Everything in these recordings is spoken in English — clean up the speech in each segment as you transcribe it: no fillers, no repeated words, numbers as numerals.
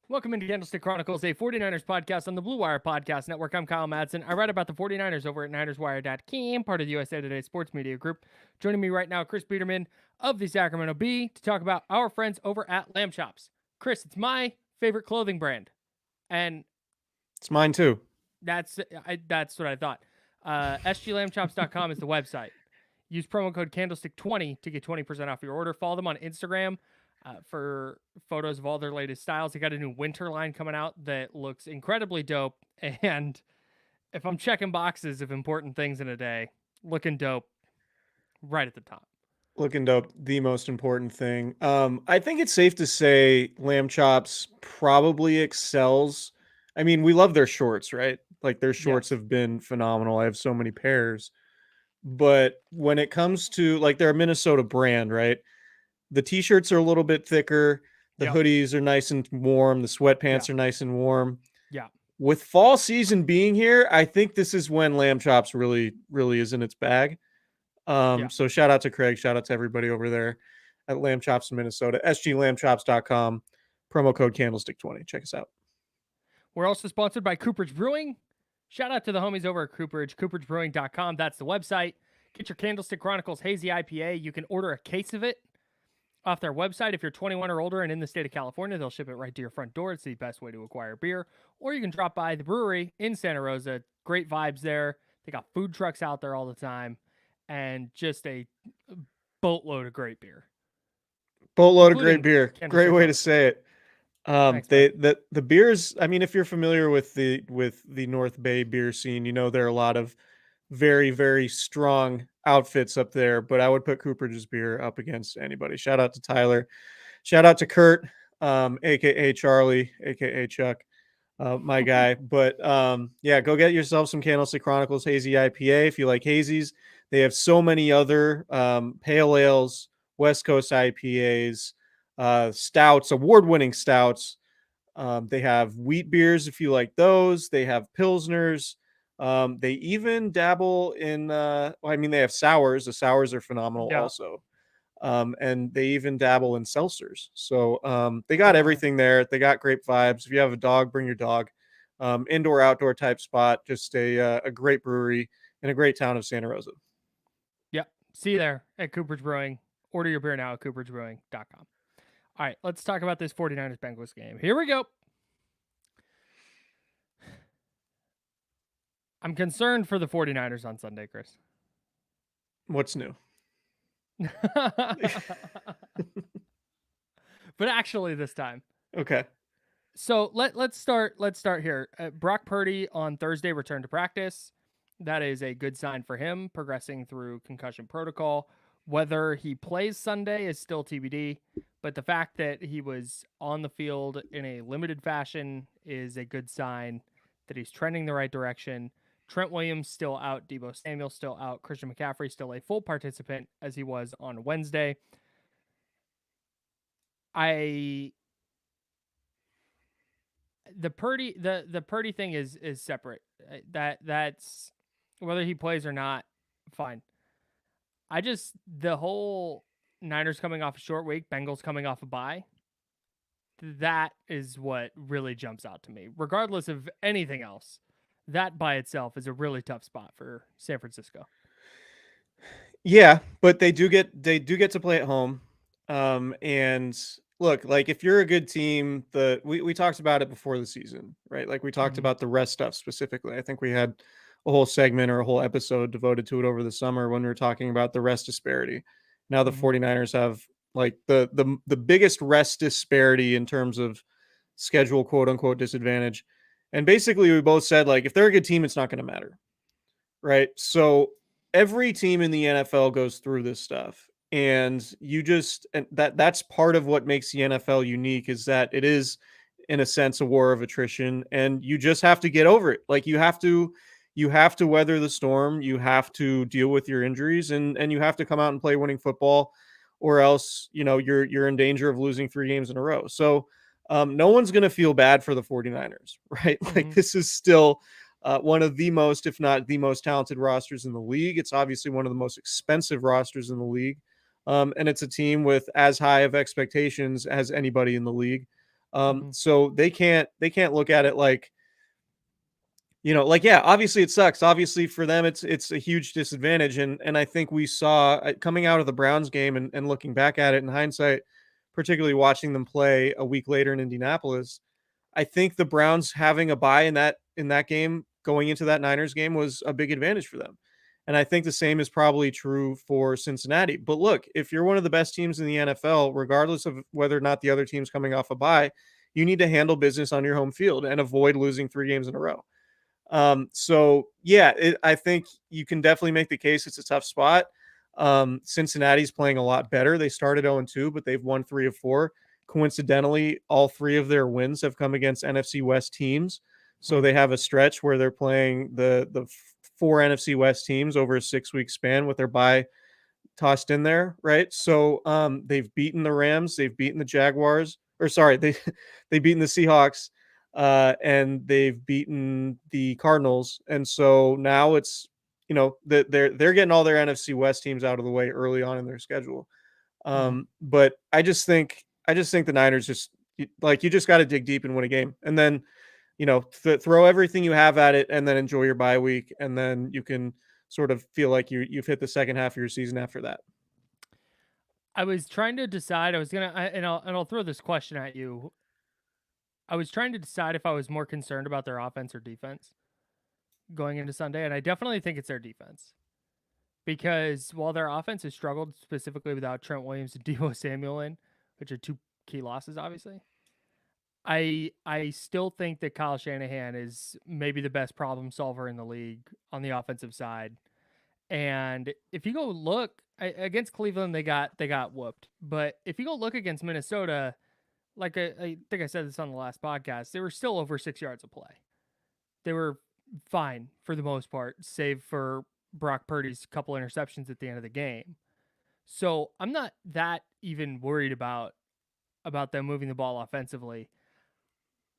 Welcome into Candlestick Chronicles, a 49ers podcast on the Blue Wire Podcast Network. I'm Kyle Madson. I write about the 49ers over at NinersWire.com, part of the USA Today Sports Media Group. Joining me right now, Chris Biderman of the Sacramento Bee to talk about our friends over at Lamb Chops. Chris, it's my favorite clothing brand, and It's mine too. that's what I thought. SGLambchops.com is the website. Use promo code Candlestick20 to get 20% off your order. Follow them on Instagram for photos of all their latest styles. They got a new winter line coming out that looks incredibly dope. And if I'm checking boxes of important things in a day, looking dope right at the top. Looking dope, the most important thing. I think it's safe to say Lamb Chops probably excels. I mean, we love their shorts, right? Like their shorts Yes. have been phenomenal. I have so many pairs. But when it comes to like they're a Minnesota brand, right? The t-shirts are a little bit thicker, the Yep. hoodies are nice and warm, the Yeah. sweatpants are nice and warm. Yeah. With fall season being here, I think this is when Lamb Chops really is in its bag. Yeah. So shout out to Craig, shout out to everybody over there at Lamb Chops in Minnesota, sglambchops.com, promo code candlestick20. Check us out. We're also sponsored by Cooperage Brewing. Shout out to the homies over at Cooperage, cooperagebrewing.com. That's the website. Get your Candlestick Chronicles Hazy IPA. You can order a case of it off their website. If you're 21 or older and in the state of California, they'll ship it right to your front door. It's the best way to acquire beer. Or you can drop by the brewery in Santa Rosa. Great vibes there. They got food trucks out there all the time and just a boatload of great beer, Boatload of great including beer. Great Candlestick way to Chronicles. say it. Thanks, man. The beers, I mean, if you're familiar with the North Bay beer scene, you know there are a lot of very strong outfits up there, but I would put Cooperage's beer up against anybody. Shout out to Tyler. Shout out to Kurt, aka Charlie, aka Chuck, my guy. But yeah, go get yourself some Candlestick Chronicles Hazy IPA if you like hazies. They have so many other pale ales, West Coast IPAs, stouts, award-winning stouts. They have wheat beers if you like those. They have pilsners. They even dabble in. I mean, they have sours. The sours are phenomenal, Yeah. also. And they even dabble in seltzers. So they Oh, got wow. everything there. They got great vibes. If you have a dog, bring your dog. Indoor outdoor type spot. Just a great brewery in a great town of Santa Rosa. Yep. See you there at Cooperage Brewing. Order your beer now at cooperagebrewing.com. All right, let's talk about this 49ers Bengals game. Here we go. I'm concerned for the 49ers on Sunday, Chris. What's new? But actually this time. Okay. So let's start here. Brock Purdy on Thursday returned to practice. That is a good sign for him progressing through concussion protocol. Whether he plays Sunday is still TBD, but the fact that he was on the field in a limited fashion is a good sign that he's trending the right direction. Trent Williams still out, Deebo Samuel still out, Christian McCaffrey still a full participant as he was on Wednesday. I the Purdy thing is separate. That's whether he plays or not, fine. I just the whole Niners coming off a short week, Bengals coming off a bye. That is what really jumps out to me. Regardless of anything else, that by itself is a really tough spot for San Francisco. Yeah, but they do get to play at home. And look, like if you're a good team, we talked about it before the season, right? Like we talked Mm-hmm. about the rest stuff specifically. I think we had a whole segment or a whole episode devoted to it over the summer when we were talking about the rest disparity. Now the Mm-hmm. 49ers have like the biggest rest disparity in terms of schedule quote unquote disadvantage. And basically we both said like if they're a good team, it's not going to matter, right? So every team in the NFL goes through this stuff. And that's part of what makes the NFL unique is that it is in a sense a war of attrition and you just have to get over it. Like you have to weather the storm, you have to deal with your injuries and you have to come out and play winning football or else, you're in danger of losing 3 games in a row. So no one's going to feel bad for the 49ers, right? Like Mm-hmm. this is still one of the most, if not the most talented rosters in the league. It's obviously one of the most expensive rosters in the league. And it's a team with as high of expectations as anybody in the league. Hmm. So they can't look at it like, like, yeah, obviously it sucks. Obviously for them, it's a huge disadvantage. And I think we saw coming out of the Browns game and looking back at it in hindsight, particularly watching them play a week later in Indianapolis, I think the Browns having a bye in that game going into that Niners game was a big advantage for them. And I think the same is probably true for Cincinnati. But look, if you're one of the best teams in the NFL, regardless of whether or not the other team's coming off a bye, you need to handle business on your home field and avoid losing 3 games in a row. So yeah, I think you can definitely make the case it's a tough spot. Cincinnati's playing a lot better. They started 0-2, but they've won 3 of 4. Coincidentally, all 3 of their wins have come against NFC West teams. So they have a stretch where they're playing the 4 NFC West teams over a 6-week span with their bye tossed in there, right? So they've beaten the Rams, they've beaten the Jaguars, or sorry, they've beaten the Seahawks, and they've beaten the Cardinals, and so now it's that they're getting all their NFC West teams out of the way early on in their schedule. Hmm. But I just think the Niners just like you just got to dig deep and win a game, and then throw everything you have at it, and then enjoy your bye week, and then you can sort of feel like you've hit the second half of your season after that. I was trying to decide. I was gonna, and I'll throw this question at you. I was trying to decide if I was more concerned about their offense or defense going into Sunday, and I definitely think it's their defense because while their offense has struggled specifically without Trent Williams and Deebo Samuel in, which are two key losses, obviously, I still think that Kyle Shanahan is maybe the best problem solver in the league on the offensive side. And if you go look against Cleveland, they got whooped. But if you go look against Minnesota, like I think I said this on the last podcast, they were still over 6 yards of play. They were fine for the most part, save for Brock Purdy's couple interceptions at the end of the game. So I'm not that even worried about them moving the ball offensively.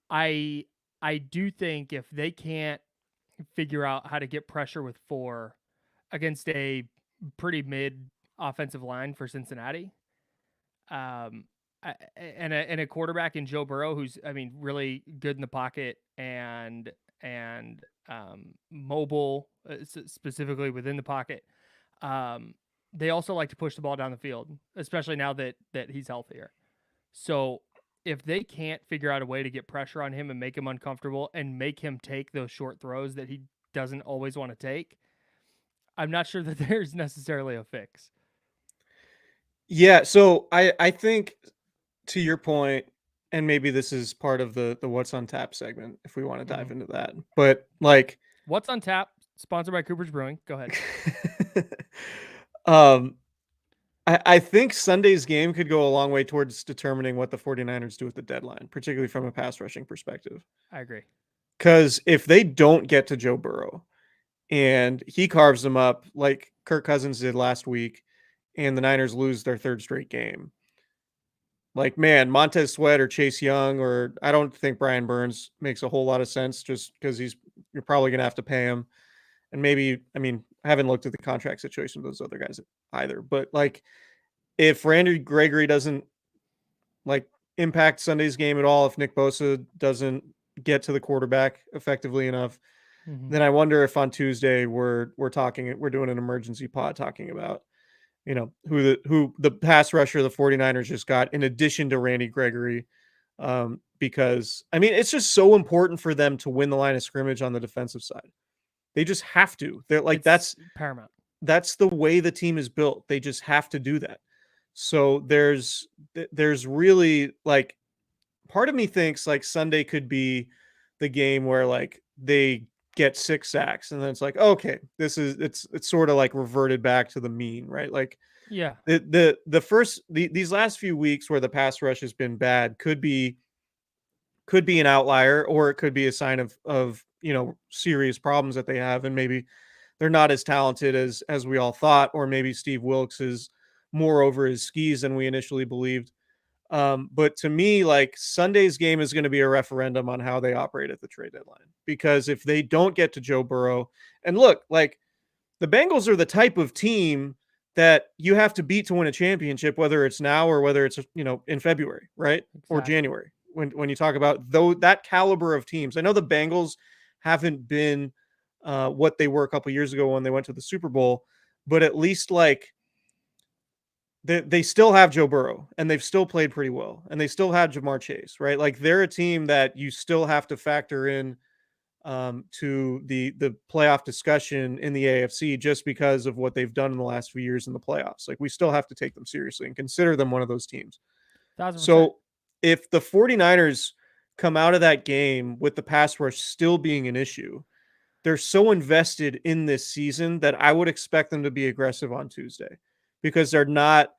I I do think if they can't figure out how to get pressure with 4 against a pretty mid offensive line for Cincinnati, um, and a quarterback in Joe Burrow who's really good in the pocket and mobile, specifically within the pocket. Um, they also like to push the ball down the field, especially now that he's healthier. So if they can't figure out a way to get pressure on him and make him uncomfortable and make him take those short throws that he doesn't always want to take, I'm not sure that there's necessarily a fix. Yeah, so I think to your point, and maybe this is part of the what's on tap segment if we want to Mm-hmm. dive into that. But like What's on tap? Sponsored by Cooper's Brewing. Go ahead. um I think Sunday's game could go a long way towards determining what the 49ers do at the deadline, particularly from a pass rushing perspective. I agree. Because if they don't get to Joe Burrow and he carves them up like Kirk Cousins did last week, and the Niners lose their 3rd straight game, like, man, Montez Sweat or Chase Young, or I don't think Brian Burns makes a whole lot of sense just because you're probably going to have to pay him. And maybe, I haven't looked at the contract situation of those other guys either, but like, if Randy Gregory doesn't like impact Sunday's game at all, if Nick Bosa doesn't get to the quarterback effectively enough, Mm-hmm. then I wonder if on Tuesday we're doing an emergency pod talking about who the pass rusher the 49ers just got in addition to Randy Gregory, because it's just so important for them to win the line of scrimmage on the defensive side. They just have to. They're like It's paramount. that's the way the team is built. They just have to do that. So there's really like part of me thinks like Sunday could be the game where like they get 6 sacks and then it's like, okay, it's sort of like reverted back to the mean, right? Like Yeah. these last few weeks where the pass rush has been bad could be an outlier, or it could be a sign of serious problems that they have, and maybe they're not as talented as we all thought, or maybe Steve Wilkes is more over his skis than we initially believed. But to me, like, Sunday's game is going to be a referendum on how they operate at the trade deadline, because if they don't get to Joe Burrow, and look, like, the Bengals are the type of team that you have to beat to win a championship, whether it's now or whether it's in February, right? Or Exactly. January. when you talk about though that caliber of teams. I know the Bengals haven't been what they were a couple years ago when they went to the Super Bowl, but at least like they still have Joe Burrow and they've still played pretty well and they still had Jamar Chase, right? Like they're a team that you still have to factor in to the playoff discussion in the AFC just because of what they've done in the last few years in the playoffs. Like we still have to take them seriously and consider them one of those teams. 1,000%. So if the 49ers come out of that game with the pass rush still being an issue, they're so invested in this season that I would expect them to be aggressive on Tuesday because they're not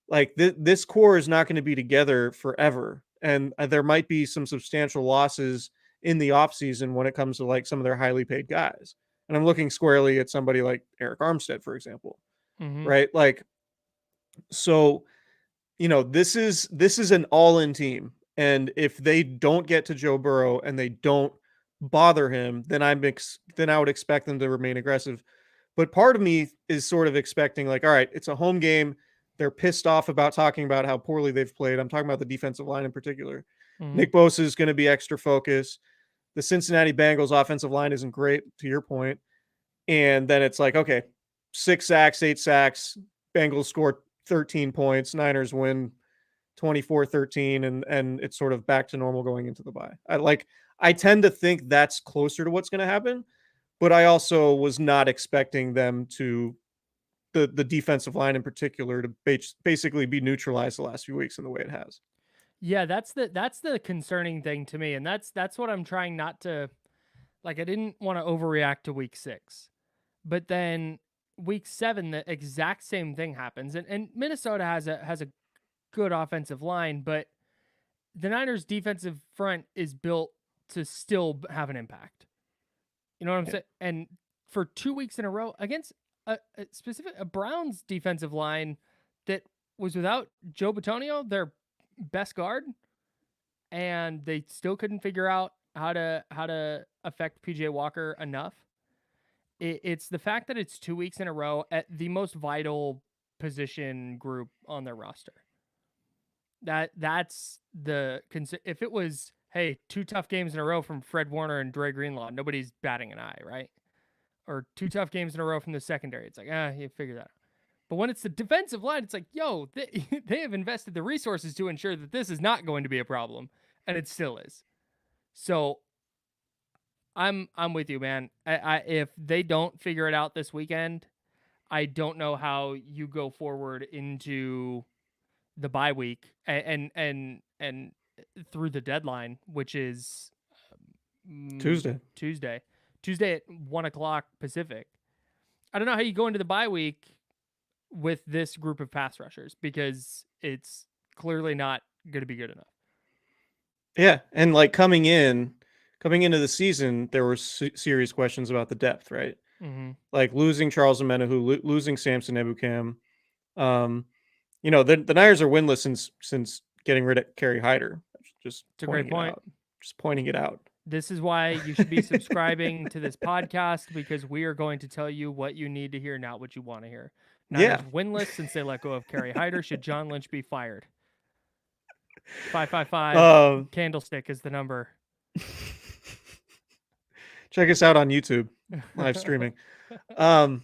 like this core is not going to be together forever. And there might be some substantial losses in the offseason when it comes to like some of their highly paid guys. And I'm looking squarely at somebody like Eric Armstead, for example, Mm-hmm. right? Like, so, this is an all-in team. And if they don't get to Joe Burrow and they don't bother him, then then I would expect them to remain aggressive. But part of me is sort of expecting like, all right, it's a home game. They're pissed off about talking about how poorly they've played. I'm talking about the defensive line in particular. Mm-hmm. Nick Bosa is going to be extra focused. The Cincinnati Bengals offensive line isn't great, to your point. And then it's like, okay, 6 sacks, 8 sacks. Bengals score 13 points. Niners win 24-13, and it's sort of back to normal going into the bye. I tend to think that's closer to what's going to happen, but I also was not expecting them to the defensive line in particular to basically be neutralized the last few weeks in the way it has. Yeah, that's the concerning thing to me, and that's what I'm trying not to like. I didn't want to overreact to week 6, but then week 7, the exact same thing happens, and Minnesota has a good offensive line, but the Niners' defensive front is built to still have an impact. You know what I'm saying? And for 2 weeks in a row against a Browns defensive line that was without Joe Bitonio, their best guard, and they still couldn't figure out how to affect PJ Walker enough. It's the fact that it's 2 weeks in a row at the most vital position group on their roster. That's the if it was, hey, 2 tough games in a row from Fred Warner and Dre Greenlaw, nobody's batting an eye, right? Or 2 tough games in a row from the secondary, it's like, you figure that out. But when it's the defensive line, it's like, yo, they have invested the resources to ensure that this is not going to be a problem, and it still is. So I'm with you, man. I if they don't figure it out this weekend, I don't know how you go forward into the bye week and through the deadline, which is Tuesday at 1:00 Pacific. I don't know how you go into the bye week with this group of pass rushers because it's clearly not going to be good enough. Yeah, and like coming into the season, there were serious questions about the depth, right? Mm-hmm. Like losing Charles Omenihu, losing Samson Ebukam. The Niners are winless since getting rid of Kerry Hyder. Just it's a great point. Just pointing it out. This is why you should be subscribing to this podcast, because we are going to tell you what you need to hear, not what you want to hear. Niners winless since they let go of Kerry Hyder. Should John Lynch be fired? 555 Candlestick is the number. Check us out on YouTube, live streaming. Yeah,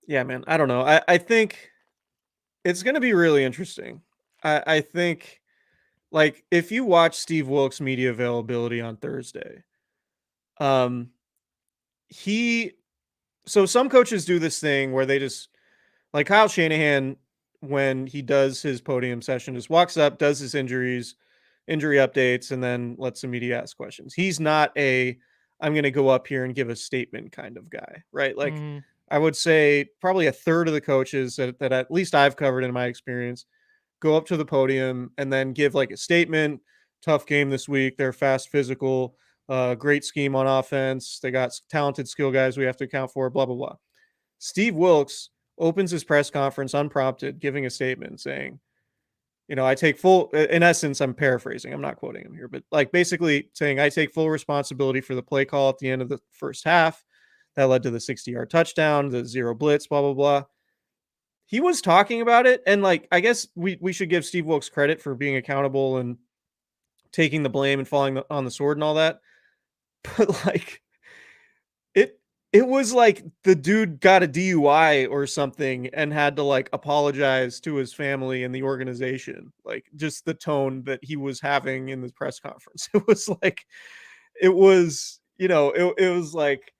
man. I don't know. I think it's going to be really interesting. I think, like, if you watch Steve Wilkes' media availability on Thursday, so some coaches do this thing where they just, like Kyle Shanahan, when he does his podium session, just walks up, does his injury updates, and then lets the media ask questions. He's not I'm going to go up here and give a statement kind of guy, right? Like, Mm-hmm. I would say probably a third of the coaches that at least I've covered in my experience go up to the podium and then give like a statement. Tough game this week. They're fast, physical, great scheme on offense. They got talented skill guys we have to account for, blah, blah, blah. Steve Wilkes opens his press conference unprompted, giving a statement saying, I take full, in essence, I'm paraphrasing, I'm not quoting him here, but like basically saying, I take full responsibility for the play call at the end of the first half that led to the 60-yard touchdown, the 0 blitz, blah, blah, blah. He was talking about it. And like, I guess we should give Steve Wilkes credit for being accountable and taking the blame and falling on the sword and all that. But like it it was like the dude got a DUI or something and had to like apologize to his family and the organization. Like just the tone that he was having in the press conference. It was like it was, it was like,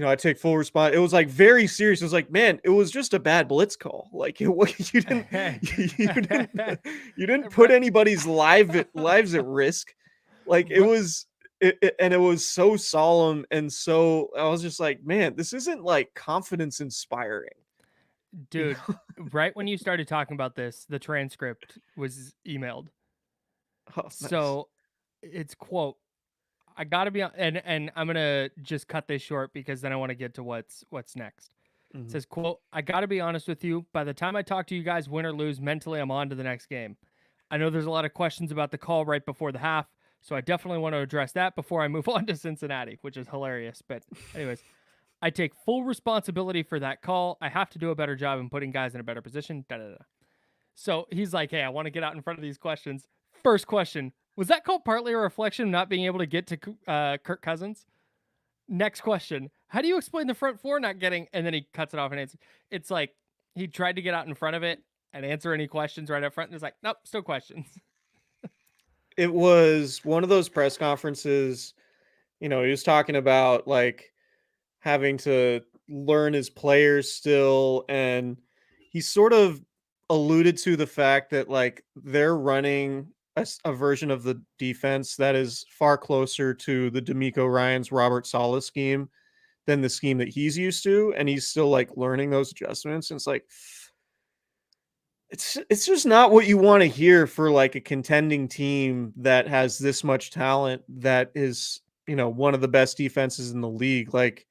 I take full response. It was like very serious. It was like, man, it was just a bad blitz call. Like you didn't you didn't you didn't put Right. anybody's lives at risk. Like and it was so solemn and so I was just like, man, this isn't like confidence inspiring. You Dude, know? right when you started talking about this, the transcript was emailed. Oh, nice. So it's quote, I gotta be on, and I'm gonna just cut this short because then I want to get to what's next. It Mhm. says, quote, I gotta be honest with you. By the time I talk to you guys, win or lose, mentally I'm on to the next game. I know there's a lot of questions about the call right before the half, so I definitely want to address that before I move on to Cincinnati, which is hilarious. But anyways, I take full responsibility for that call. I have to do a better job in putting guys in a better position. Da, da, da. So he's like, hey, I want to get out in front of these questions. First question, was that call partly a reflection of not being able to get to Kirk Cousins? Next question, how do you explain the front four not getting, and then he cuts it off and answers. It's like he tried to get out in front of it and answer any questions right up front. And it's like, nope, still questions. It was one of those press conferences, he was talking about like having to learn his players still, and he sort of alluded to the fact that like they're running a version of the defense that is far closer to the D'Amico Ryan's Robert Saleh scheme than the scheme that he's used to, and he's still like learning those adjustments. And it's like it's just not what you want to hear for like a contending team that has this much talent, that is, one of the best defenses in the league. Like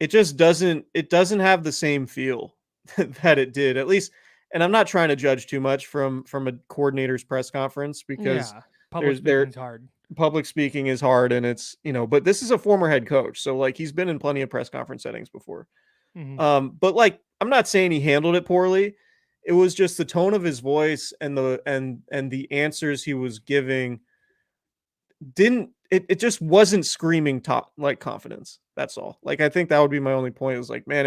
it doesn't have the same feel that it did, at least. And I'm not trying to judge too much from a coordinator's press conference, because Yeah, public their speaking's hard. public speaking is hard, and it's, but this is a former head coach, so like he's been in plenty of press conference settings before. Mm-hmm. But like I'm not saying he handled it poorly. It was just the tone of his voice and the answers he was giving didn't it just wasn't screaming top like confidence. That's all. Like I think that would be my only point. It was like, man,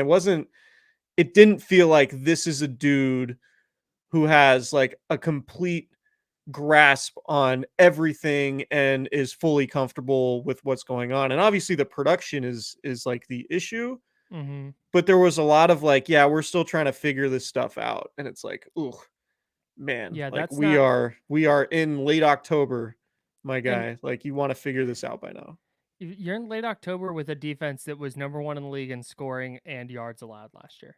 it didn't feel like this is a dude who has like a complete grasp on everything and is fully comfortable with what's going on. And obviously the production is like the issue, Mm-hmm. but there was a lot of like, yeah, we're still trying to figure this stuff out. And it's like, ooh, man, Yeah, like that's not. we are in late October, my And guy. Like you want to figure this out by now. you're in late October with a defense that was number one in the league in scoring and yards allowed last year,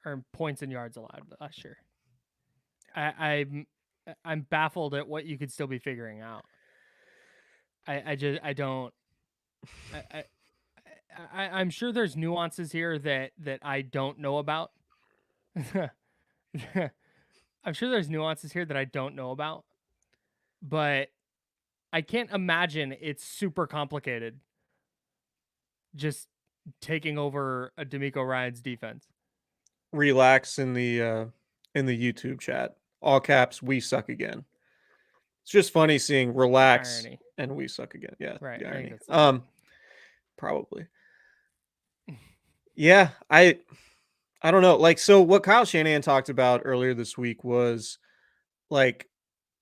or points and yards allowed last year. I'm baffled at what you could still be figuring out. I just I don't I, I I'm sure there's nuances here that I don't know about. I'm sure there's nuances here that I don't know about, but I can't imagine it's super complicated just taking over a D'Amico Ryan's defense. Relax in the YouTube chat. All caps, we suck again. It's just funny seeing The relax irony. and we suck again. Yeah, Right. the I think irony. that's the point. Probably. Yeah, I don't know. Like, so what Kyle Shanahan talked about earlier this week was like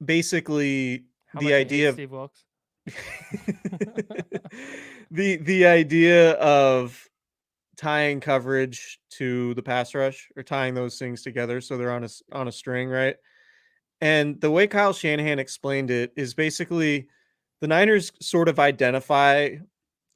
basically How the much he hates idea of Steve Wilkes. the idea of tying coverage to the pass rush, or tying those things together so they're on a string, right? And the way Kyle Shanahan explained it is basically the Niners sort of identify,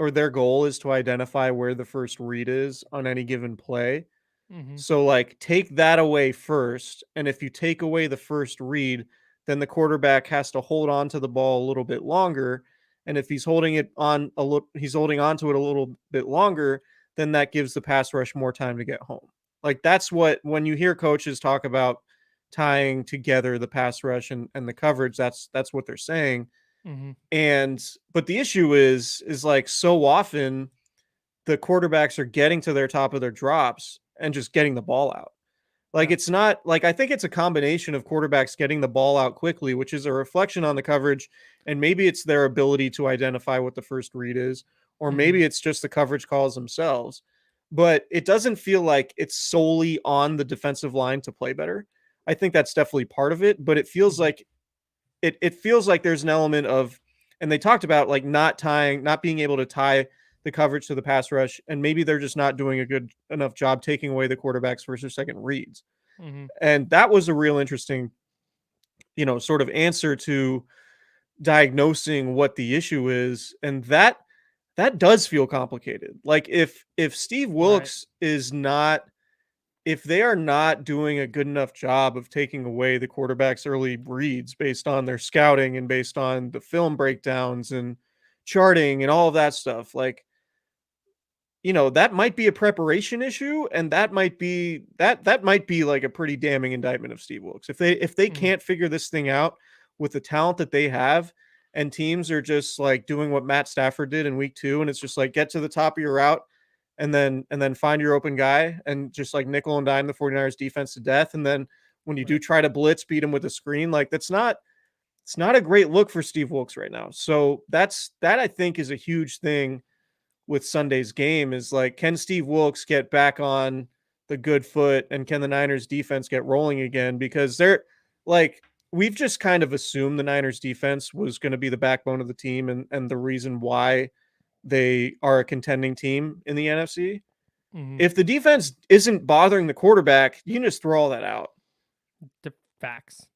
or their goal is to identify where the first read is on any given play. Mm-hmm. So, like, take that away first. And if you take away the first read, then the quarterback has to hold on to the ball a little bit longer. And if he's holding on to it a little bit longer, then that gives the pass rush more time to get home. Like, that's what, when you hear coaches talk about tying together the pass rush and the coverage, that's what they're saying. Mm-hmm. And, but the issue is like so often the quarterbacks are getting to their top of their drops and just getting the ball out. Like, Yeah. it's not like, I think it's a combination of quarterbacks getting the ball out quickly, which is a reflection on the coverage, and maybe it's their ability to identify what the first read is, or Hmm. maybe it's just the coverage calls themselves. But it doesn't feel like it's solely on the defensive line to play better. I think that's definitely part of it, but it feels Hmm. like it feels like there's an element of, and they talked about like not being able to tie the coverage to the pass rush, and maybe they're just not doing a good enough job taking away the quarterback's first or second reads. Hmm. And that was a real interesting, sort of answer to diagnosing what the issue is. And that does feel complicated. Like, if Steve Right. Wilkes is not, if they are not doing a good enough job of taking away the quarterback's early reads based on their scouting and based on the film breakdowns and charting and all of that stuff, like, that might be a preparation issue, and that might be like a pretty damning indictment of Steve Wilkes. If they Hmm. can't figure this thing out with the talent that they have, and teams are just like doing what Matt Stafford did in week 2, and it's just like get to the top of your route and then find your open guy and just like nickel and dime the 49ers defense to death, and then when you do Right. try to blitz, beat them with a screen, like it's not a great look for Steve Wilkes right now. So that I think is a huge thing with Sunday's game, is like, can Steve Wilkes get back on the good foot, and can the Niners defense get rolling again? Because they're like, we've just kind of assumed the Niners defense was going to be the backbone of the team, and the reason why they are a contending team in the NFC. Hmm. If the defense isn't bothering the quarterback, you can just throw all that out. Facts.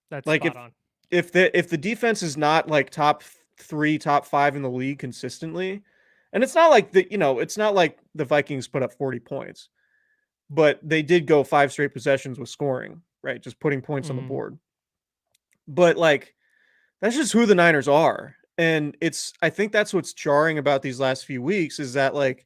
That's Like, spot if on. if the defense is not like top 3, top 5 in the league consistently, and it's not like the Vikings put up 40 points, but they did go 5 straight possessions with scoring, right? Just putting points on the Hmm. board. But like, that's just who the Niners are. And I think that's what's jarring about these last few weeks, is that like,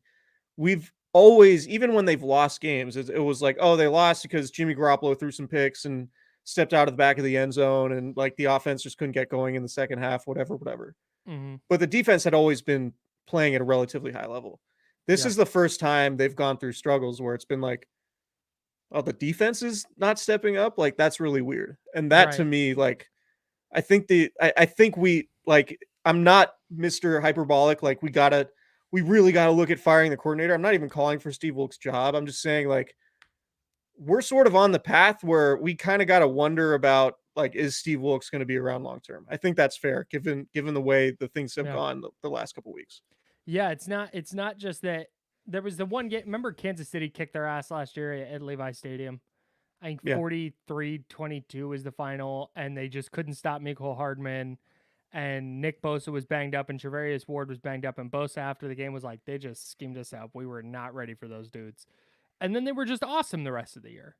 we've always, even when they've lost games, it was like, oh, they lost because Jimmy Garoppolo threw some picks and stepped out of the back of the end zone, and like the offense just couldn't get going in the second half, whatever, whatever. Hmm. But the defense had always been playing at a relatively high level. This Yeah. is the first time they've gone through struggles where it's been like, oh, the defense is not stepping up. Like, that's really weird. And that, to Right. me, like, I think we like, I'm not Mr. Hyperbolic. Like, we really gotta look at firing the coordinator. I'm not even calling for Steve Wilkes' job. I'm just saying, like, we're sort of on the path where we kind of gotta wonder about, like, is Steve Wilkes going to be around long term? I think that's fair, given the way the things have Yeah. gone the last couple weeks. Yeah. It's not just that there was the one game. Remember Kansas City kicked their ass last year at Levi Stadium? I think Yeah. 43-22 was the final, and they just couldn't stop Mecole Hardman. And Nick Bosa was banged up, and Trevarius Ward was banged up. And Bosa, after the game, was like, they just schemed us up. We were not ready for those dudes. And then they were just awesome the rest of the year.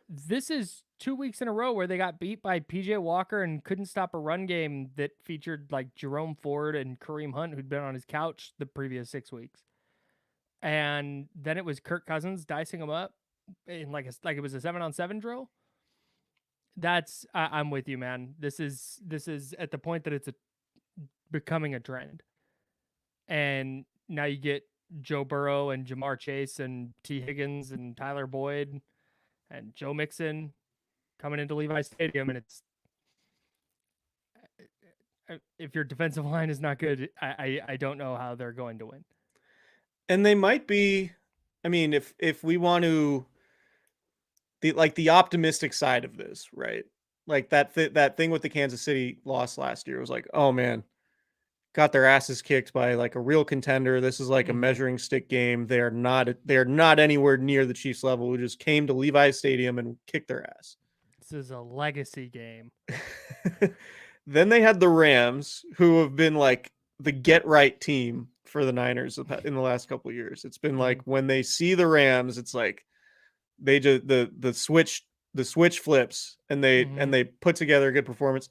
This is 2 weeks in a row where they got beat by PJ Walker and couldn't stop a run game that featured like Jerome Ford and Kareem Hunt, who'd been on his couch the previous 6 weeks. And then it was Kirk Cousins dicing them up in like it was a 7-on-7 drill. I'm with you, man. This is at the point that it's becoming a trend, and now you get Joe Burrow and Jamar Chase and T Higgins and Tyler Boyd and Joe Mixon coming into Levi Stadium, and it's if your defensive line is not good, I don't know how they're going to win. And they might be, I mean, if we want to, the optimistic side of this, right? Like, that thing with the Kansas City loss last year was like, oh man, got their asses kicked by like a real contender. This is like a Mm-hmm. measuring stick game. They are not anywhere near the Chiefs level, who just came to Levi Stadium and kicked their ass. This is a legacy game. Then they had the Rams, who have been like the get right team for the Niners in the last couple of years. It's been Mm-hmm. like, when they see the Rams, it's like they just the switch flips, and they Mm-hmm. and they put together a good performance.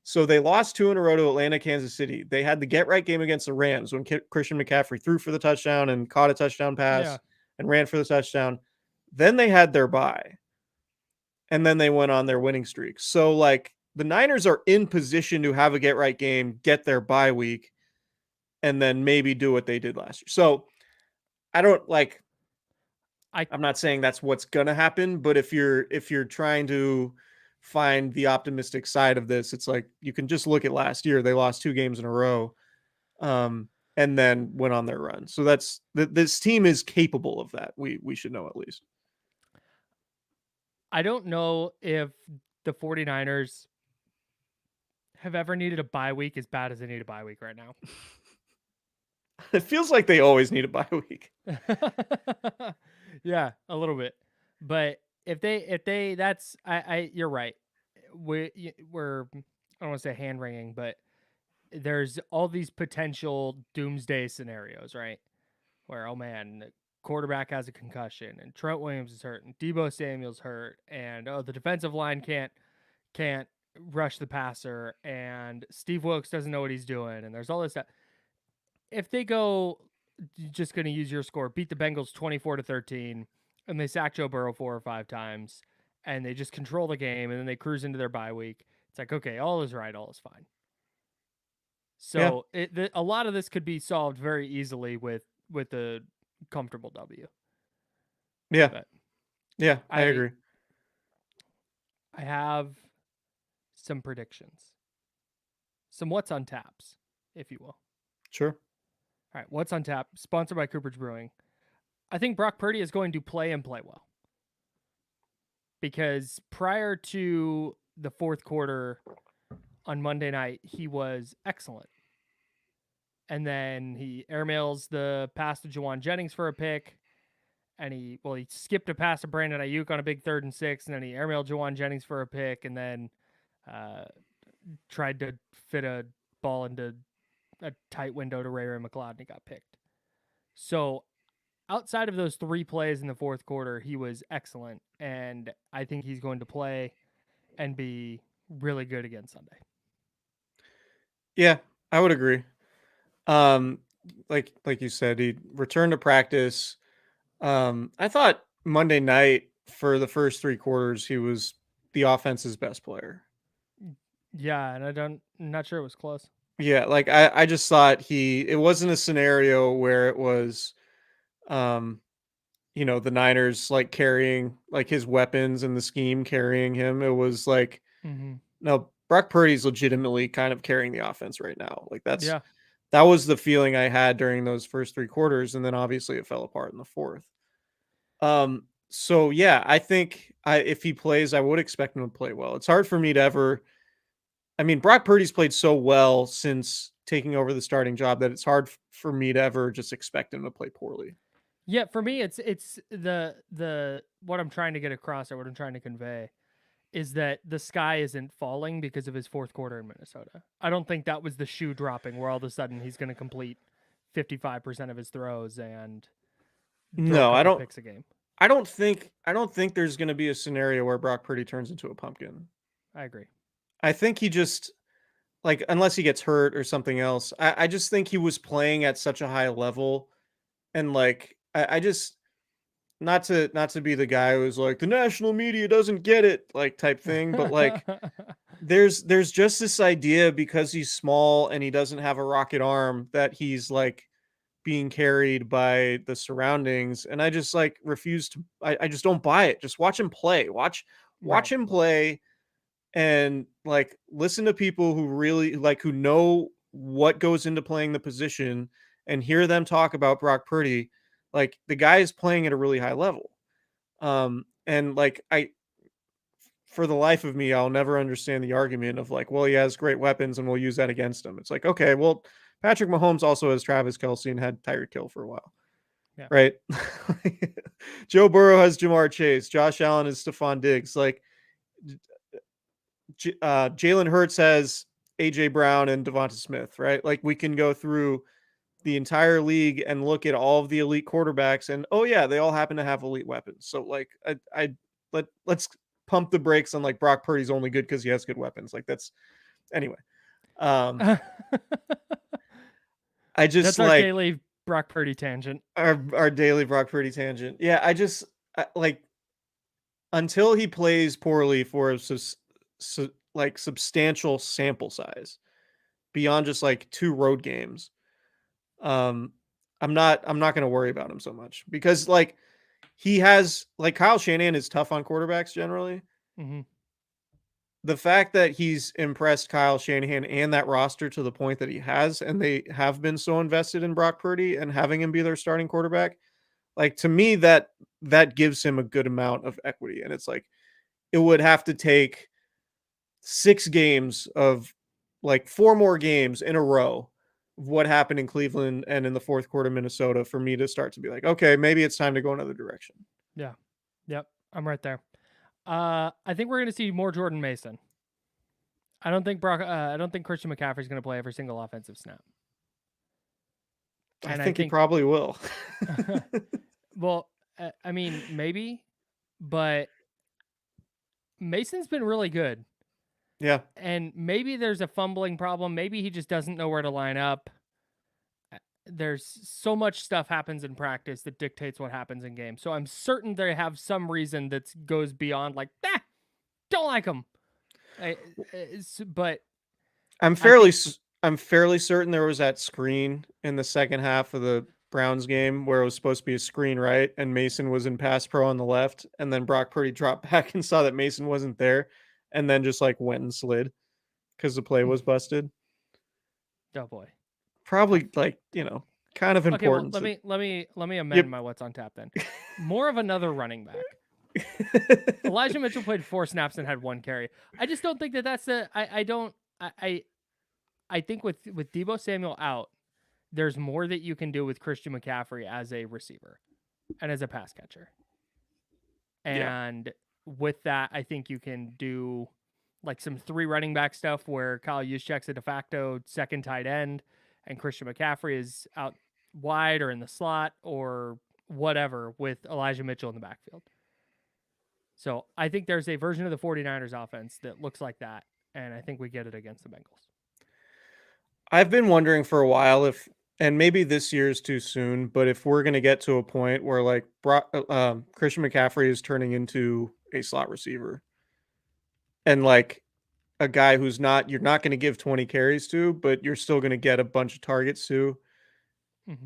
So they lost 2 in a row to Atlanta, Kansas City. They had the get right game against the Rams when Christian McCaffrey threw for the touchdown and caught a touchdown Yeah. pass and ran for the touchdown. Then they had their bye, and then they went on their winning streak. So like, the Niners are in position to have a get right game, get their bye week, and then maybe do what they did last year. So I don't like. I I'm not saying that's what's gonna happen, but if you're trying to find the optimistic side of this, it's like you can just look at last year. They lost 2 games in a row, um, and then went on their run. So this team is capable of that. We should know at least. I don't know if the 49ers have ever needed a bye week as bad as they need a bye week right now. It feels like they always need a bye week. Yeah, a little bit. But if they that's I you're right. We're I don't want to say hand wringing, but there's all these potential doomsday scenarios, right? Where oh man, the quarterback has a concussion and Trent Williams is hurt and Debo Samuel's hurt and oh the defensive line can't rush the passer and Steve Wilkes doesn't know what he's doing and there's all this stuff. If they go just going to use your score, beat the Bengals 24-13 and they sack Joe Burrow 4 or 5 times and they just control the game and then they cruise into their bye week. It's like, okay, all is right, all is fine. Yeah, So a lot of this could be solved very easily with a comfortable W. yeah, But yeah. I I agree. I have some predictions, some what's on taps, if you will. Sure. All right, what's on tap? Sponsored by Cooperage Brewing. I think Brock Purdy is going to play and play well because prior to the fourth quarter on Monday night, he was excellent. And then he airmails the pass to Juwan Jennings for a pick. And he skipped a pass to Brandon Ayuk on a big 3rd and 6, and then he airmailed Juwan Jennings for a pick, and then tried to fit a ball into a tight window to Ray McLeod, and he got picked. So outside of those 3 plays in the fourth quarter, he was excellent, and I think he's going to play and be really good again Sunday. Yeah, I would agree. Um, like you said, he returned to practice. I thought Monday night for the first 3 quarters, he was the offense's best player. Yeah, and I'm not sure it was close. Yeah, like I just thought it wasn't a scenario where it was, um, the Niners like carrying like his weapons and the scheme carrying him. It was like, Mm-hmm. no, Brock Purdy's legitimately kind of carrying the offense right now. Like Yeah. that was the feeling I had during those first 3 quarters, and then obviously it fell apart in the fourth. So yeah, I think if he plays, I would expect him to play well. It's hard for me to ever. I mean, Brock Purdy's played so well since taking over the starting job that it's hard for me to ever just expect him to play poorly. Yeah, for me it's the what I'm trying to get across or what I'm trying to convey is that the sky isn't falling because of his fourth quarter in Minnesota. I don't think that was the shoe dropping where all of a sudden he's going to complete 55% of his throws and throw a No, couple picks a game. I don't think there's going to be a scenario where Brock Purdy turns into a pumpkin. I agree. I think he just like unless he gets hurt or something else. I just think he was playing at such a high level, and like I just not to be the guy who's like the national media doesn't get it like type thing, but like there's just this idea because he's small and he doesn't have a rocket arm that he's like being carried by the surroundings, and I just like refuse to. I just don't buy it. Just watch him play. Watch Right. him play, and like listen to people who really like who know what goes into playing the position, and hear them talk about Brock Purdy. Like the guy is playing at a really high level. And like for the life of me, I'll never understand the argument of like, well, he has great weapons and we'll use that against him. It's like, okay, well, Patrick Mahomes also has Travis Kelce and had Tyreek Hill for a while, Yeah. right? Joe Burrow has Jamar Chase. Josh Allen is Stephon Diggs. Like, Jalen Hurts has AJ Brown and Devonta Smith, right? Like, we can go through the entire league and look at all of the elite quarterbacks, and oh yeah, they all happen to have elite weapons. So like, let's pump the brakes on like Brock Purdy's only good because he has good weapons. Like that's anyway. Um, I just That's our like daily Brock Purdy tangent. our daily Brock Purdy tangent. Yeah, like until he plays poorly for a like substantial sample size beyond just like 2 road games. Um, I'm not going to worry about him so much because like he has like Kyle Shanahan is tough on quarterbacks generally. Mm-hmm. The fact that he's impressed Kyle Shanahan and that roster to the point that he has, and they have been so invested in Brock Purdy and having him be their starting quarterback, like to me that gives him a good amount of equity. And it's like it would have to take 6 games of like 4 more games in a row of what happened in Cleveland and in the fourth quarter Minnesota for me to start to be like, okay, maybe it's time to go another direction. Yeah. Yep. I'm right there. I think we're going to see more Jordan Mason. I don't think Christian McCaffrey's going to play every single offensive snap. I And think he probably will. well, I mean, maybe, but Mason's been really good. Yeah. And maybe there's a fumbling problem. Maybe he just doesn't know where to line up. There's so much stuff happens in practice that dictates what happens in game. So I'm certain they have some reason that goes beyond like, don't like him. But I'm fairly certain there was that screen in the second half of the Browns game where it was supposed to be a screen right, and Mason was in pass pro on the left, and then Brock Purdy dropped back and saw that Mason wasn't there, and then just like went and slid because the play was busted. Oh boy. Probably like kind of important. Okay, well, let me amend my what's on tap then. More of another running back. Elijah Mitchell played 4 snaps and had 1 carry. I just don't think that's the. I think with Deebo Samuel out, there's more that you can do with Christian McCaffrey as a receiver and as a pass catcher. And with that, I think you can do like some 3 running back stuff where Kyle Juszczyk's a de facto second tight end and Christian McCaffrey is out wide or in the slot or whatever with Elijah Mitchell in the backfield. So I think there's a version of the 49ers offense that looks like that, and I think we get it against the Bengals. I've been wondering for a while if, and maybe this year is too soon, but if we're going to get to a point where like Christian McCaffrey is turning into a slot receiver and like a guy who's you're not going to give 20 carries to, but you're still going to get a bunch of targets to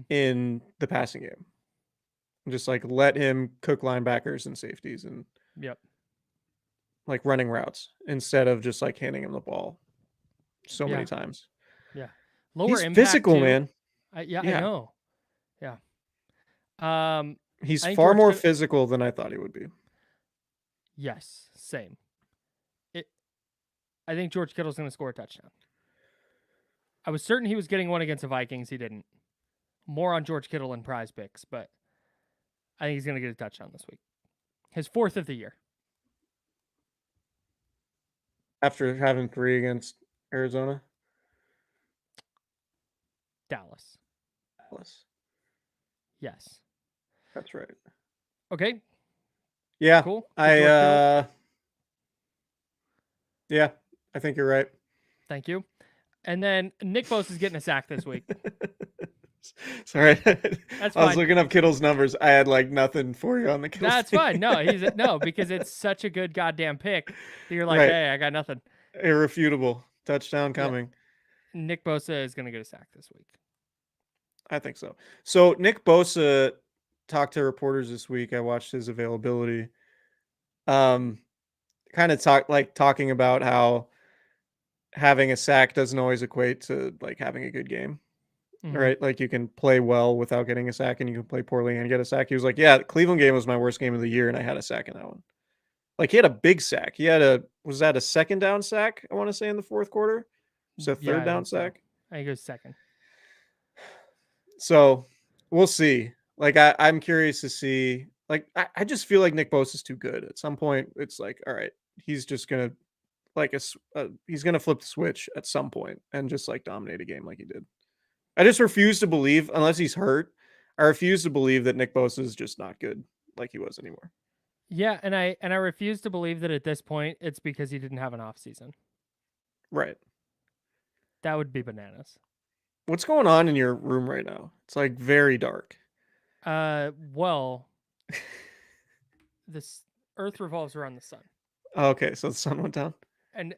in the passing game. Just like let him cook linebackers and safeties and like running routes instead of just like handing him the ball so many times. Yeah. Lower He's impact physical, too. man. I know. Yeah. He's far more physical than I thought he would be. Yes, same. I think George Kittle's going to score a touchdown. I was certain he was getting one against the Vikings. He didn't. More on George Kittle and prize picks, but I think he's going to get a touchdown this week. His 4th of the year. After having 3 against Arizona? Dallas. Yes. That's right. Okay. Yeah. Cool. Yeah, I think you're right. Thank you. And then Nick Bosa is getting a sack this week. Sorry. That's fine. I was looking up Kittle's numbers. I had like nothing for you on the Kittle. That's fine. No, because it's such a good goddamn pick that you're like, hey, I got nothing. Irrefutable. Touchdown coming. Yeah. Nick Bosa is going to get a sack this week. I think so. So Nick Bosa talked to reporters this week. I watched his availability. Kind of talking about how having a sack doesn't always equate to like having a good game. Right? Like you can play well without getting a sack and you can play poorly and get a sack. He was like, yeah, the Cleveland game was my worst game of the year and I had a sack in that one. Like he had a big sack. Was that a second down sack? I want to say in the fourth quarter. Was that third down sack? So. I think it was second. So we'll see. Like I'm curious to see. Like I just feel like Nick Bosa is too good. At some point, it's like, all right, he's just gonna he's gonna flip the switch at some point and just like dominate a game like he did. I just refuse to believe, unless he's hurt, I refuse to believe that Nick Bosa is just not good like he was anymore. Yeah, and I refuse to believe that at this point it's because he didn't have an off season. Right. That would be bananas. What's going on in your room right now? It's like very dark. Well, this Earth revolves around the sun. Okay, so the sun went down. And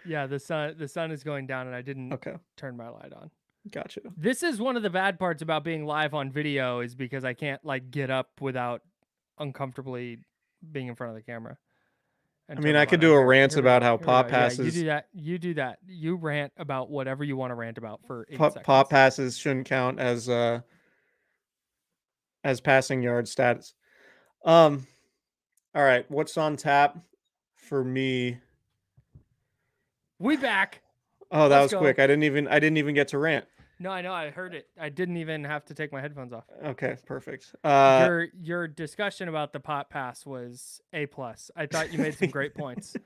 yeah, the sun is going down, and I didn't turn my light on. Gotcha. This is one of the bad parts about being live on video is because I can't like get up without uncomfortably being in front of the camera I and mean, turn my I could butt do up. a Here, rant here we about go. how Here we pop go. Yeah, you do passes that. You do that. You rant about whatever you want to rant about for 8 pop seconds. passes shouldn't count as passing yard status. Um, all right, what's on tap for me? We back. Oh, that Let's was go. quick. I didn't even get to rant. No, I know. I heard it. I didn't even have to take my headphones off. Okay, perfect. Your discussion about the pot pass was A plus. I thought you made some great points.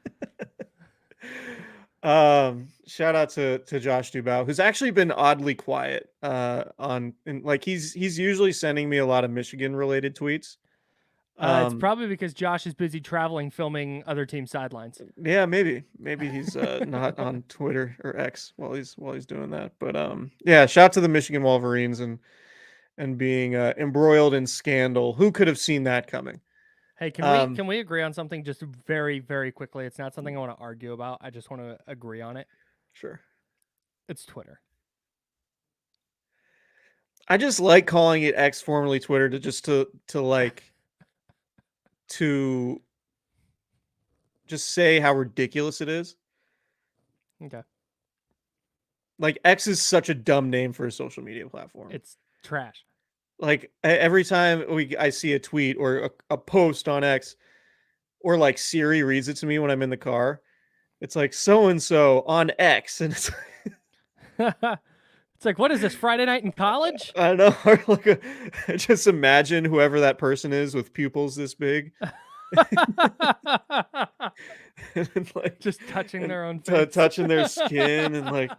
Shout out to Josh Dubow, who's actually been oddly quiet like he's usually sending me a lot of Michigan related tweets. It's probably because Josh is busy traveling, filming other team sidelines. Yeah, maybe he's not on Twitter or X while he's doing that. But yeah, shout out to the Michigan Wolverines and being embroiled in scandal. Who could have seen that coming? Hey, can we agree on something just very, very quickly? It's not something I want to argue about. I just want to agree on it. Sure. It's Twitter. I just like calling it X, formerly Twitter, to just say how ridiculous it is. Okay. Like X is such a dumb name for a social media platform. It's trash. Like every time I see a tweet or a post on X, or like Siri reads it to me when I'm in the car, it's like so and so on X, and it's It's like, what is this, Friday night in college? I don't know, or like just imagine whoever that person is with pupils this big, and like Just touching their own face. touching their skin, and like,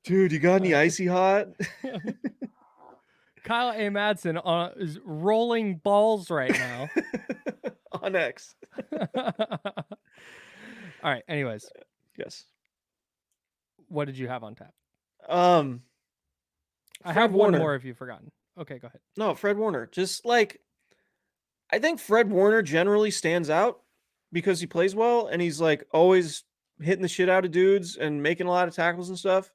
dude, you got any icy hot? Kyle A. Madson is rolling balls right now. On X. All right. Anyways, Yes. what did you have on tap? I Fred have Warner. one more if you've forgotten. Okay, go ahead. No, Fred Warner. Just like, I think Fred Warner generally stands out because he plays well and he's like always hitting the shit out of dudes and making a lot of tackles and stuff.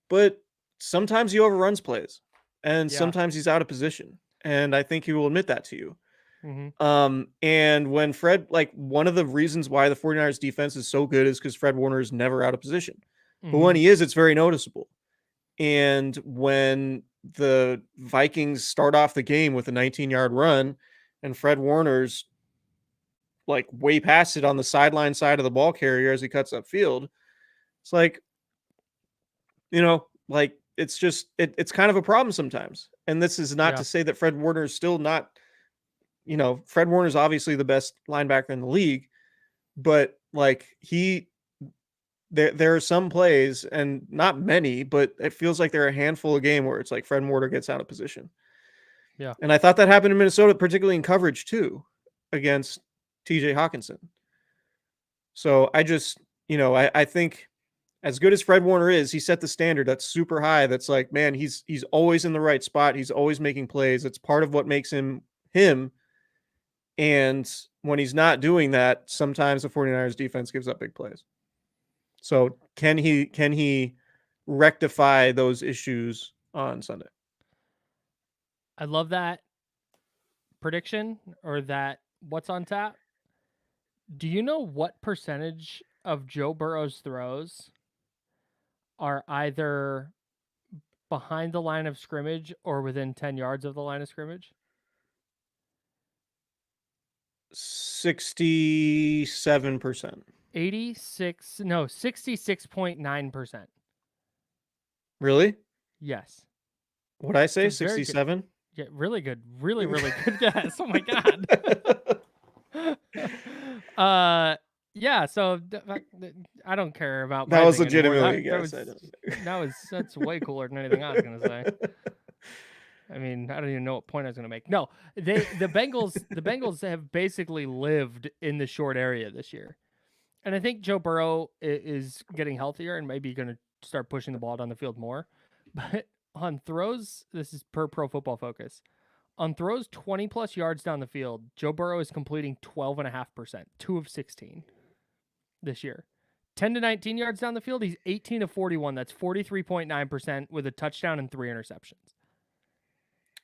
But sometimes he overruns plays and Yeah. sometimes he's out of position. And I think he will admit that to you. Mm-hmm. And when Fred, like, one of the reasons why the 49ers defense is so good is because Fred Warner is never out of position. But when he is, it's very noticeable. And when the Vikings start off the game with a 19-yard run and Fred Warner's like way past it on the sideline side of the ball carrier as he cuts upfield, it's like, like it's just it's kind of a problem sometimes. And this is not to say that Fred Warner is still not, Fred Warner is obviously the best linebacker in the league, but like there are some plays, and not many, but it feels like there are a handful of games where it's like Fred Warner gets out of position. Yeah. And I thought that happened in Minnesota, particularly in coverage too, against TJ Hawkinson. So I just, I think as good as Fred Warner is, he set the standard that's super high. That's like, man, he's always in the right spot. He's always making plays. It's part of what makes him him. And when he's not doing that, sometimes the 49ers defense gives up big plays. So can he rectify those issues on Sunday? I love that prediction, or that what's on tap. Do you know what percentage of Joe Burrow's throws are either behind the line of scrimmage or within 10 yards of the line of scrimmage? 67%. 66.9%. Really? Yes. What'd I say? 67? Yeah, really good. Really, really good guess. Oh my god. Yeah, so I don't care about that was my thing anymore. legitimately a guess. That's way cooler than anything I was gonna say. I mean, I don't even know what point I was gonna make. No, the Bengals have basically lived in the short area this year, and I think Joe Burrow is getting healthier and maybe going to start pushing the ball down the field more. But on throws, this is per Pro Football Focus. On throws 20 plus yards down the field, Joe Burrow is completing 12.5%, 2 of 16 this year. 10 to 19 yards down the field, he's 18 to 41. That's 43.9% with a touchdown and 3 interceptions.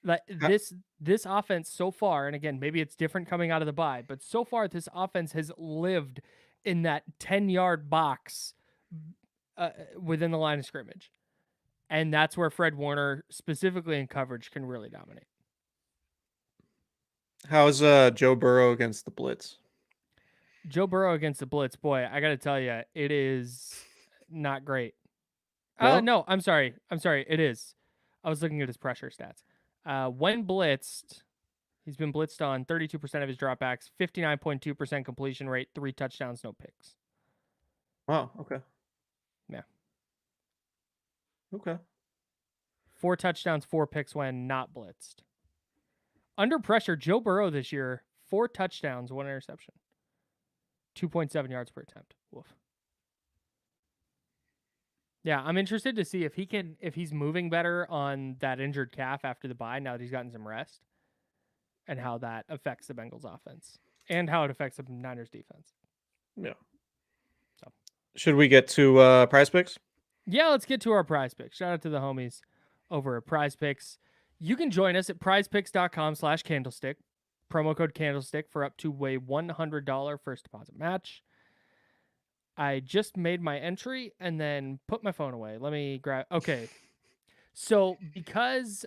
Like Ha- this offense so far, and again, maybe it's different coming out of the bye, but so far this offense has lived in that 10-yard box within the line of scrimmage. And that's where Fred Warner, specifically in coverage, can really dominate. How's Joe Burrow against the blitz? Joe Burrow against the blitz, boy, I got to tell you, it is not great. No? No, I'm sorry. It is. I was looking at his pressure stats. When blitzed, he's been blitzed on 32% of his dropbacks, 59.2% completion rate, 3 touchdowns, no picks. Wow, okay. Yeah. Okay. 4 touchdowns, 4 picks when not blitzed. Under pressure, Joe Burrow this year, 4 touchdowns, 1 interception. 2.7 yards per attempt. Woof. Yeah, I'm interested to see if he's moving better on that injured calf after the bye now that he's gotten some rest, and how that affects the Bengals offense and how it affects the Niners defense. Yeah. So, should we get to Prize Picks? Yeah, let's get to our Prize Picks. Shout out to the homies over at Prize Picks. You can join us at prizepicks.com/candlestick. Promo code candlestick for up to a $100 first deposit match. I just made my entry and then put my phone away. Let me grab. Okay. So Prize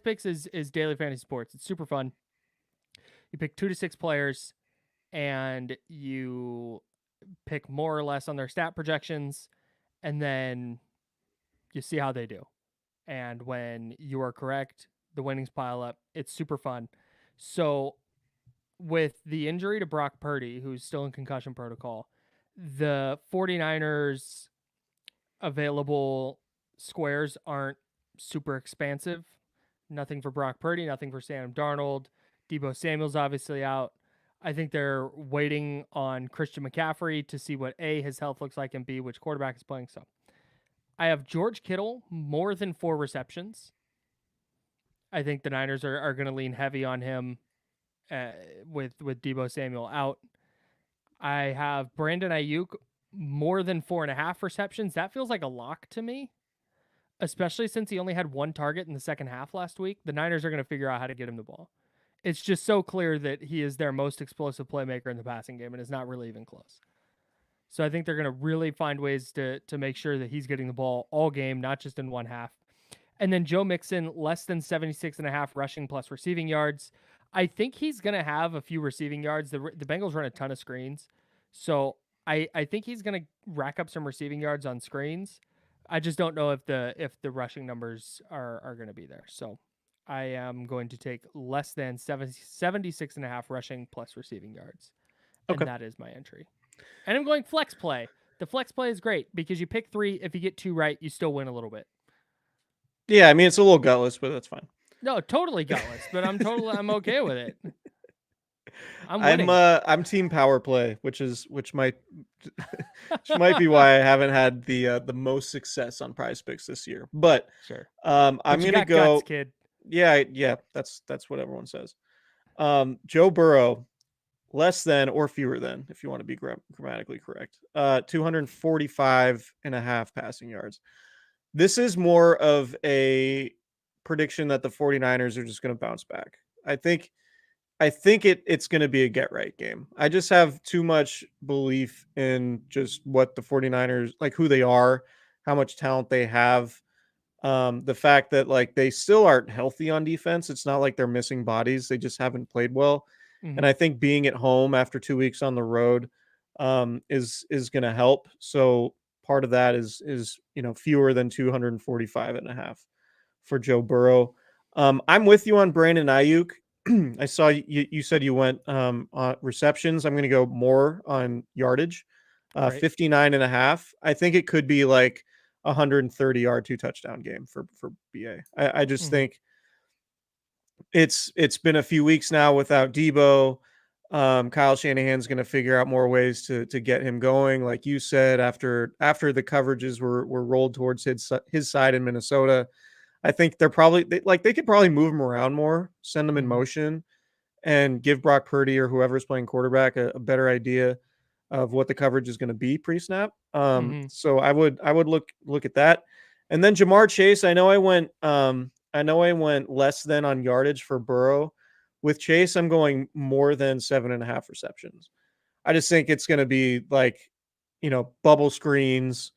Picks is daily fantasy sports. It's super fun. You pick 2 to 6 players and you pick more or less on their stat projections, and then you see how they do. And when you are correct, the winnings pile up. It's super fun. So with the injury to Brock Purdy, who's still in concussion protocol, the 49ers available squares aren't super expansive. Nothing for Brock Purdy, nothing for Sam Darnold. Deebo Samuel's obviously out. I think they're waiting on Christian McCaffrey to see what A, his health looks like, and B, which quarterback is playing. So I have George Kittle, more than 4 receptions. I think the Niners are going to lean heavy on him with Deebo Samuel out. I have Brandon Ayuk, more than 4.5 receptions. That feels like a lock to me, especially since he only had 1 target in the second half last week. The Niners are going to figure out how to get him the ball. It's just so clear that he is their most explosive playmaker in the passing game and is not really even close. So I think they're going to really find ways to make sure that he's getting the ball all game, not just in one half. And then Joe Mixon, less than 76.5 rushing plus receiving yards. I think he's going to have a few receiving yards. The Bengals run a ton of screens. So I think he's going to rack up some receiving yards on screens. I just don't know if the rushing numbers are going to be there. So I am going to take less than 76.5 rushing plus receiving yards. And Okay. that is my entry. And I'm going flex play. The flex play is great because you pick 3. If you get 2 right, you still win a little bit. Yeah, I mean it's a little gutless, but that's fine. No, totally gutless, but I'm okay with it. I'm winning. I'm team power play, which might be why I haven't had the most success on Prize Picks this year. But Sure. I'm But you gonna got go. guts, kid. Yeah, that's what everyone says. Joe Burrow, less than or fewer than, if you want to be grammatically correct. 245.5 passing yards. This is more of a prediction that the 49ers are just going to bounce back. I think it's going to be a get right game. I just have too much belief in just what the 49ers, like who they are, how much talent they have. The fact that like they still aren't healthy on defense. It's not like they're missing bodies. They just haven't played well. And Mm-hmm. I think being at home after 2 weeks on the road is going to help. So part of that is fewer than 245.5 for Joe Burrow. I'm with you on Brandon Ayuk. I saw you said you went on receptions. I'm going to go more on yardage, Great. 59.5. I think it could be like 130-yard 2-touchdown game for BA. I just Mm-hmm. think it's been a few weeks now without Deebo. Kyle Shanahan's going to figure out more ways to get him going. Like you said, after the coverages were rolled towards his side in Minnesota, I think they could probably move him around more, send him in Mm-hmm. motion, and give Brock Purdy or whoever's playing quarterback a better idea of what the coverage is going to be pre-snap. Mm-hmm. So I would look at that. And then Jamar Chase, I know I went less than on yardage for Burrow. With Chase, I'm going more than 7.5 receptions. I just think it's going to be like, bubble screens,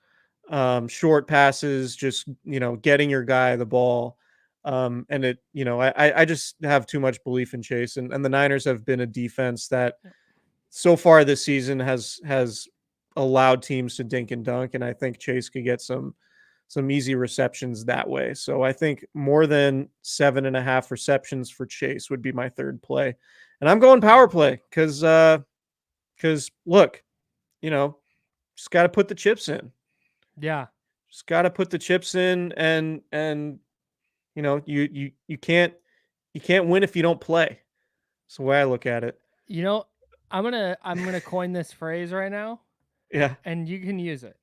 short passes, just, getting your guy the ball. And I just have too much belief in Chase, and the Niners have been a defense that so far this season has allowed teams to dink and dunk, and I think Chase could get some easy receptions that way. So I think more than 7.5 receptions for Chase would be my third play, and I'm going power play because look, you know, just got to put the chips in. Yeah. Just got to put the chips in, and you can't win if you don't play. That's the way I look at it. You know, I'm gonna coin this phrase right now, Yeah. and you can use it.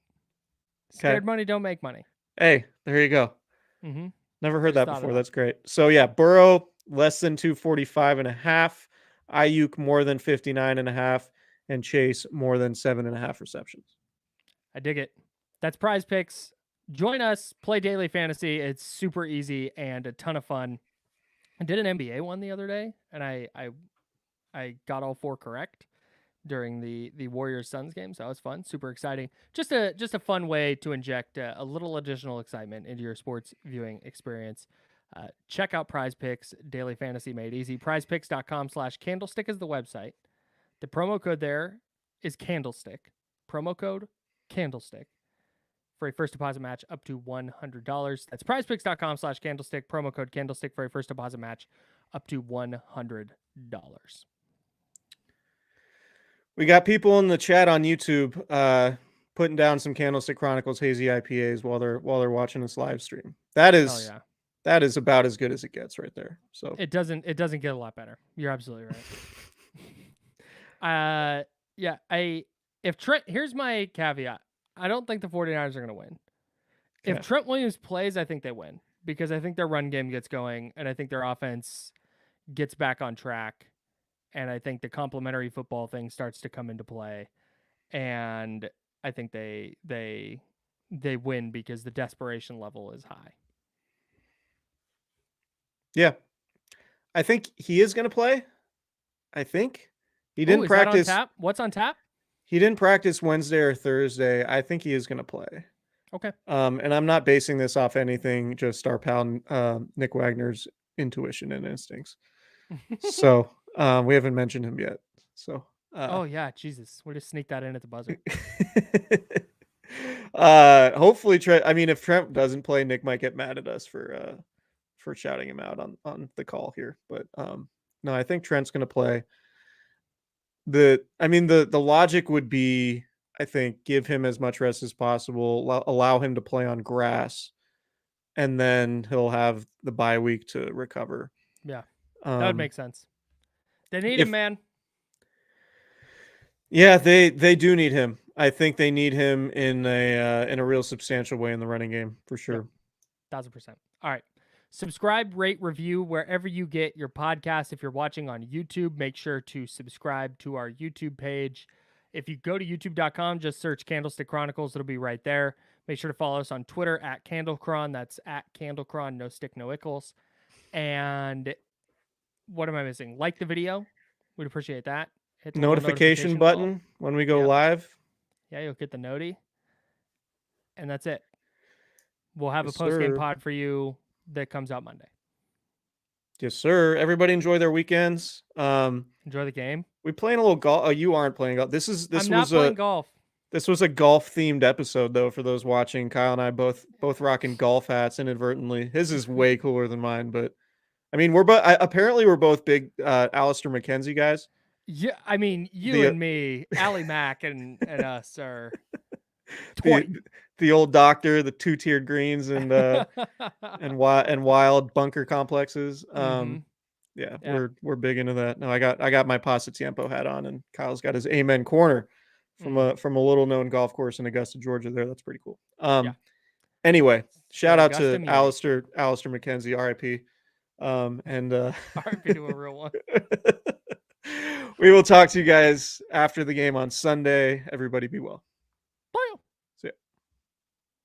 Okay. Scared money don't make money. Hey, there you go. Mm-hmm. Never heard Just that thought of before. that. That's great. So yeah, Burrow less than 245.5, Ayuk more than 59.5, and Chase more than 7.5 receptions. I dig it. That's Prize Picks. Join us, play daily fantasy. It's super easy and a ton of fun. I did an NBA one the other day, and I got all 4 correct during the Warriors Suns game, so that was fun, super exciting. Just a fun way to inject a little additional excitement into your sports viewing experience. Check out Prize Picks, daily fantasy made easy. PrizePicks.com/candlestick is the website. The promo code there is Candlestick. Promo code Candlestick for a first deposit match up to $100. That's PrizePicks.com/candlestick. Promo code Candlestick for a first deposit match up to $100. We got people in the chat on YouTube putting down some Candlestick Chronicles hazy IPAs while they're watching this live stream. That Hell is yeah. that is about as good as it gets right there. So It doesn't get a lot better. You're absolutely right. Yeah, if Trent, here's my caveat. I don't think the 49ers are going to win. If okay. Trent Williams plays, I think they win because I think their run game gets going and I think their offense gets back on track and I think the complementary football thing starts to come into play and I think they win because the desperation level is high. Yeah. I think he is going to play. I think he Ooh, didn't is that on practice. tap? What's on tap? He didn't practice Wednesday or Thursday. I think he is going to play. Okay. And I'm not basing this off anything, just our pal Nick Wagner's intuition and instincts. So we haven't mentioned him yet. So Oh yeah, Jesus, we'll just sneak that in at the buzzer. Hopefully Trent. I mean, if Trent doesn't play, Nick might get mad at us for shouting him out on the call here. But no, I think Trent's going to play. The logic would be, I think, give him as much rest as possible, allow him to play on grass, and then he'll have the bye week to recover. Yeah, that would make sense. They need him, man. Yeah, they do need him. I think they need him in a real substantial way in the running game for sure. Yep. 1000%. All right. Subscribe, rate, review wherever you get your podcast. If you're watching on YouTube, make sure to subscribe to our YouTube page. If you go to youtube.com, just search Candlestick Chronicles. It'll be right there. Make sure to follow us on Twitter at Candlecron. That's at Candlecron, no stick, no ickles. And what am I missing? Like the video. We'd appreciate that. Hit the notification button when we go live. Yeah, you'll get the noti. And that's it. We'll have a post-game pod for you that comes out Monday. Yes, sir. Everybody enjoy their weekends. Enjoy the game. We playing a little golf. Oh, you aren't playing golf. I'm not playing golf. This was a golf-themed episode, though, for those watching. Kyle and I both rocking golf hats inadvertently. His is way cooler than mine, but I mean, we're both big Alistair McKenzie guys. Yeah, I mean, you and me, Allie Mack and us are the old doctor, the 2-tiered greens and wild bunker complexes. Yeah, we're big into that. No, I got my Pasatiempo hat on, and Kyle's got his Amen corner from a little known golf course in Augusta, Georgia. There, that's pretty cool. Anyway, shout out to Alistair McKenzie, R.I.P. And R.I.P. to a real one. We will talk to you guys after the game on Sunday. Everybody be well.